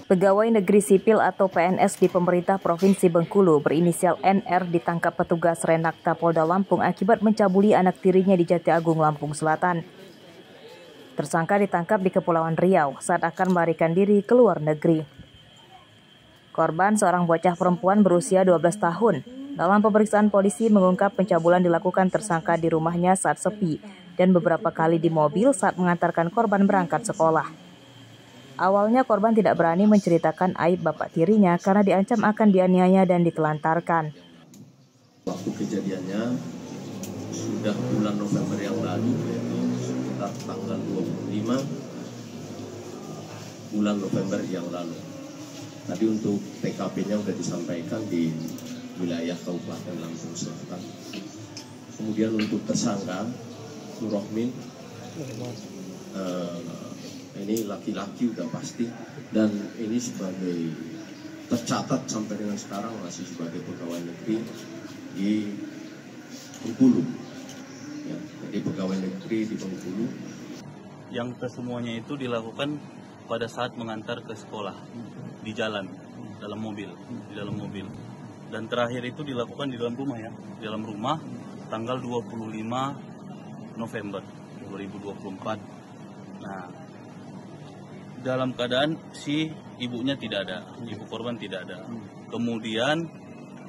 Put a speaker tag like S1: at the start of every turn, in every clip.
S1: Pegawai negeri sipil atau PNS di pemerintah Provinsi Bengkulu berinisial NR ditangkap petugas Renakta Polda Lampung akibat mencabuli anak tirinya di Jati Agung, Lampung Selatan. Tersangka ditangkap di Kepulauan Riau saat akan melarikan diri ke luar negeri. Korban seorang bocah perempuan berusia 12 tahun. Dalam pemeriksaan polisi mengungkap pencabulan dilakukan tersangka di rumahnya saat sepi dan beberapa kali di mobil saat mengantarkan korban berangkat sekolah. Awalnya korban tidak berani menceritakan aib bapak tirinya karena diancam akan dianiaya dan ditelantarkan.
S2: Waktu kejadiannya sudah bulan November yang lalu, yaitu sekitar tanggal 25 bulan November yang lalu. Tadi untuk TKP-nya sudah disampaikan di wilayah Kabupaten Lampung Selatan. Kemudian untuk tersangka Nurrohmin, ini laki-laki udah pasti, dan ini sebagai tercatat sampai dengan sekarang masih sebagai pegawai negeri di Bengkulu. Ya, jadi pegawai negeri di Bengkulu.
S3: Yang kesemuanya itu dilakukan pada saat mengantar ke sekolah di jalan, dalam mobil, di dalam mobil. Dan terakhir itu dilakukan di dalam rumah ya, di dalam rumah tanggal 25 November 2024. Nah, dalam keadaan si ibunya tidak ada, ibu korban tidak ada. Kemudian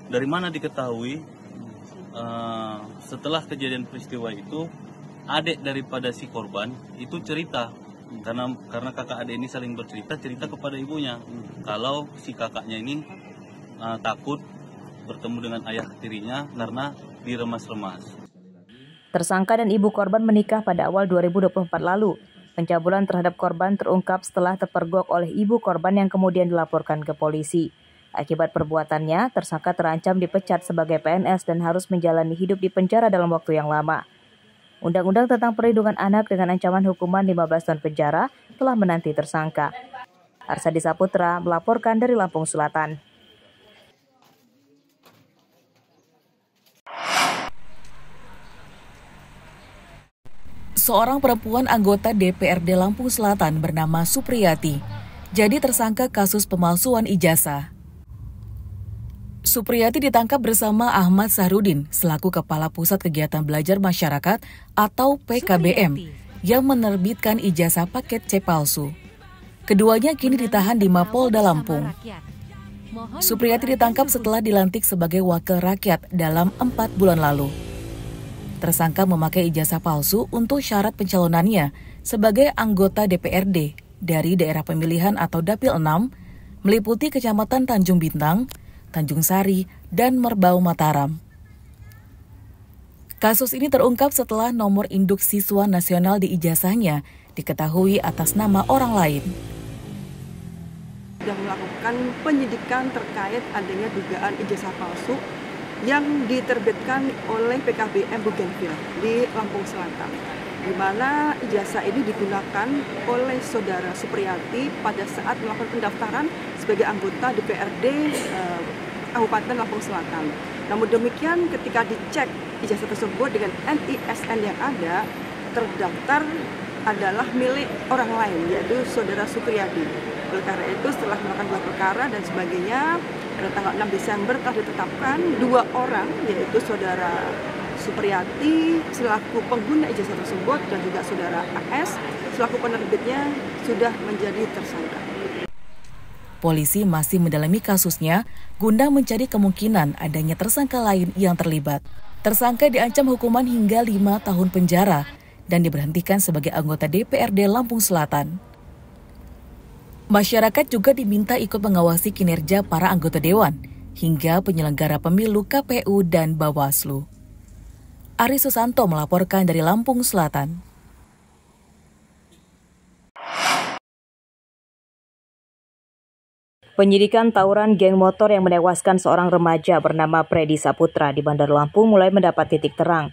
S3: dari mana diketahui setelah kejadian peristiwa itu adik daripada si korban itu cerita karena kakak adik ini saling cerita kepada ibunya kalau si kakaknya ini takut bertemu dengan ayah tirinya karena diremas-remas.
S1: Tersangka dan ibu korban menikah pada awal 2024 lalu. Pencabulan terhadap korban terungkap setelah terpergok oleh ibu korban yang kemudian dilaporkan ke polisi. Akibat perbuatannya, tersangka terancam dipecat sebagai PNS dan harus menjalani hidup di penjara dalam waktu yang lama. Undang-Undang tentang Perlindungan Anak dengan ancaman hukuman 15 tahun penjara telah menanti tersangka. Arsadi Saputra melaporkan dari Lampung Selatan.
S4: Seorang perempuan anggota DPRD Lampung Selatan bernama Supriyati jadi tersangka kasus pemalsuan ijazah. Supriyati ditangkap bersama Ahmad Sahrudin selaku Kepala Pusat Kegiatan Belajar Masyarakat atau PKBM yang menerbitkan ijazah paket C palsu. Keduanya kini ditahan di Mapolda Lampung. Supriyati ditangkap setelah dilantik sebagai wakil rakyat dalam 4 bulan lalu. Tersangka memakai ijazah palsu untuk syarat pencalonannya sebagai anggota DPRD dari daerah pemilihan atau Dapil 6, meliputi Kecamatan Tanjung Bintang, Tanjung Sari, dan Merbau Mataram. Kasus ini terungkap setelah nomor induk siswa nasional di ijazahnya diketahui atas nama orang lain.
S5: Sudah melakukan penyidikan terkait adanya dugaan ijazah palsu yang diterbitkan oleh PKBM Bougainville di Lampung Selatan, di mana ijazah ini digunakan oleh saudara Supriyati pada saat melakukan pendaftaran sebagai anggota DPRD Kabupaten Lampung Selatan. Namun demikian, ketika dicek ijazah tersebut dengan NISN yang ada, terdaftar adalah milik orang lain, yaitu saudara Supriyati. Oleh karena itu, setelah melakukan gelar perkara dan sebagainya, pada tanggal 6 Desember telah ditetapkan 2 orang, yaitu saudara Supriyati selaku pengguna ijazah tersebut dan juga saudara AS selaku penerbitnya sudah menjadi tersangka.
S4: Polisi masih mendalami kasusnya guna mencari kemungkinan adanya tersangka lain yang terlibat. Tersangka diancam hukuman hingga 5 tahun penjara dan diberhentikan sebagai anggota DPRD Lampung Selatan. Masyarakat juga diminta ikut mengawasi kinerja para anggota dewan hingga penyelenggara pemilu KPU dan Bawaslu. Ari Susanto melaporkan dari Lampung Selatan.
S1: Penyidikan tawuran geng motor yang menewaskan seorang remaja bernama Freddy Saputra di Bandar Lampung mulai mendapat titik terang.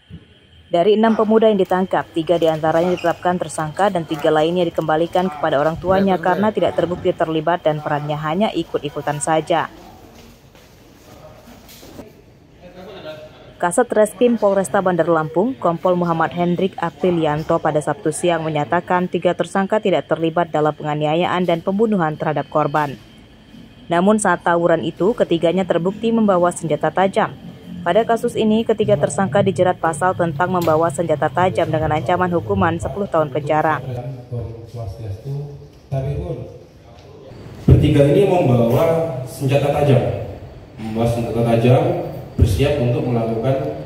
S1: Dari 6 pemuda yang ditangkap, 3 diantaranya ditetapkan tersangka dan 3 lainnya dikembalikan kepada orang tuanya karena tidak terbukti terlibat dan perannya hanya ikut-ikutan saja. Kasat Reskrim Polresta Bandar Lampung, Kompol Muhammad Hendrik Aprilianto pada Sabtu siang menyatakan 3 tersangka tidak terlibat dalam penganiayaan dan pembunuhan terhadap korban. Namun saat tawuran itu, ketiganya terbukti membawa senjata tajam. Pada kasus ini, ketiga tersangka dijerat pasal tentang membawa senjata tajam dengan ancaman hukuman 10 tahun penjara.
S6: Bertiga ini membawa senjata tajam, bersiap untuk melakukan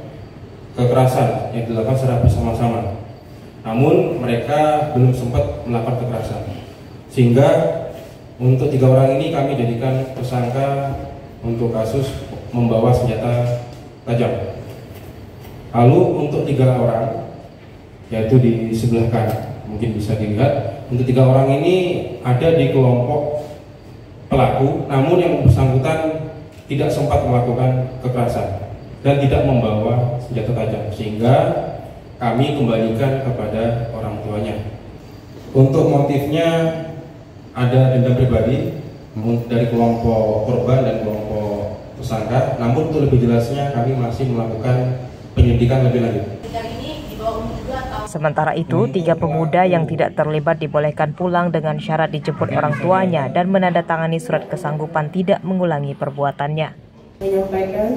S6: kekerasan yang dilakukan secara bersama-sama. Namun mereka belum sempat melakukan kekerasan, sehingga untuk 3 orang ini kami jadikan tersangka untuk kasus membawa senjata tajam. Lalu untuk 3 orang, yaitu di sebelah kanan, mungkin bisa dilihat, untuk 3 orang ini ada di kelompok pelaku, namun yang bersangkutan tidak sempat melakukan kekerasan dan tidak membawa senjata tajam, sehingga kami kembalikan kepada orang tuanya. Untuk motifnya ada dendam pribadi dari kelompok korban dan kelompok tersangka, namun untuk lebih jelasnya kami masih melakukan penyelidikan lebih lanjut.
S1: Sementara itu, 3 pemuda yang tidak terlibat dibolehkan pulang dengan syarat dijemput orang tuanya dan menandatangani surat kesanggupan tidak mengulangi perbuatannya.
S7: Menyampaikan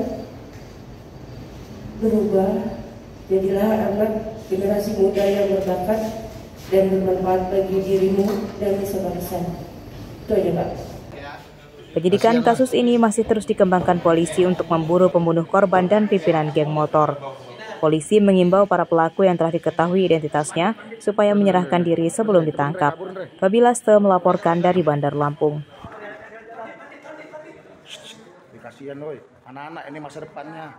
S7: berubah, jadilah anak generasi muda yang berbakat dan bermanfaat bagi dirimu dan sebangsa. Itu aja, Pak.
S1: Penyidikan kasus ini masih terus dikembangkan polisi untuk memburu pembunuh korban dan pimpinan geng motor. Polisi mengimbau para pelaku yang telah diketahui identitasnya supaya menyerahkan diri sebelum ditangkap. Robilaste melaporkan dari Bandar Lampung.
S8: Kasihan loh, anak-anak ini masa depannya.